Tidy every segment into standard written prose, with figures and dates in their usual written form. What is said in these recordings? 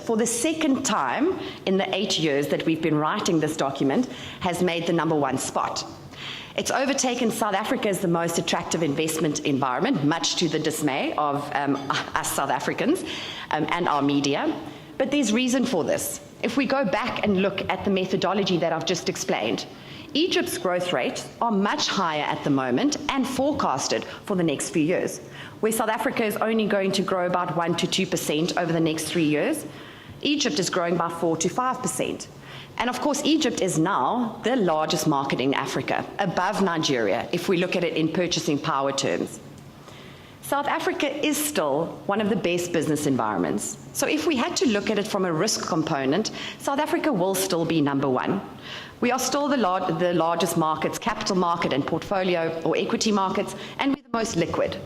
for the second time in the 8 years that we've been writing this document, has made the #1 spot. It's overtaken South Africa as the most attractive investment environment, much to the dismay of us South Africans and our media. But there's reason for this. If we go back and look at the methodology that I've just explained, Egypt's growth rates are much higher at the moment and forecasted for the next few years, where South Africa is only going to grow about 1 to 2% over the next 3 years. Egypt is growing by 4 to 5%. And of course, Egypt is now the largest market in Africa, above Nigeria, if we look at it in purchasing power terms. South Africa is still one of the best business environments. So if we had to look at it from a risk component, South Africa will still be #1. We are still the largest markets, capital market and portfolio or equity markets, and we're the most liquid.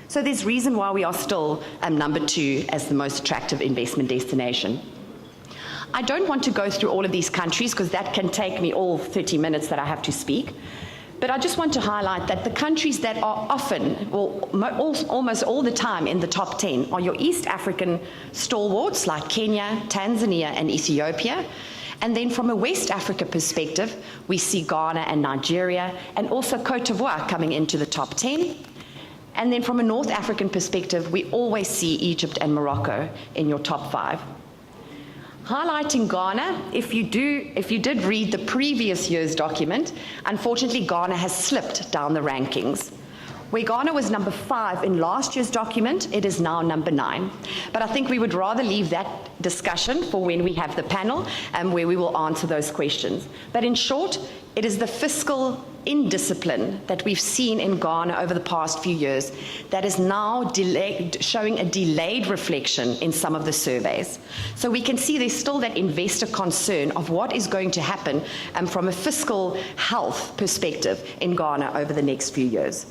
So there's reason why we are still #2 as the most attractive investment destination. I don't want to go through all of these countries because that can take me all 30 minutes that I have to speak. But I just want to highlight that the countries that are often, well, almost all the time in the top 10 are your East African stalwarts like Kenya, Tanzania, and Ethiopia. And then from a West Africa perspective, we see Ghana and Nigeria, and also Cote d'Ivoire coming into the top 10. And then from a North African perspective, we always see Egypt and Morocco in your top 5. Highlighting Ghana, if you did read the previous year's document, unfortunately Ghana has slipped down the rankings. Where Ghana was #5 in last year's document, it is now #9. But I think we would rather leave that discussion for when we have the panel and where we will answer those questions. But in short, it is the fiscal indiscipline that we've seen in Ghana over the past few years that is now showing a delayed reflection in some of the surveys. So we can see there's still that investor concern of what is going to happen from a fiscal health perspective in Ghana over the next few years.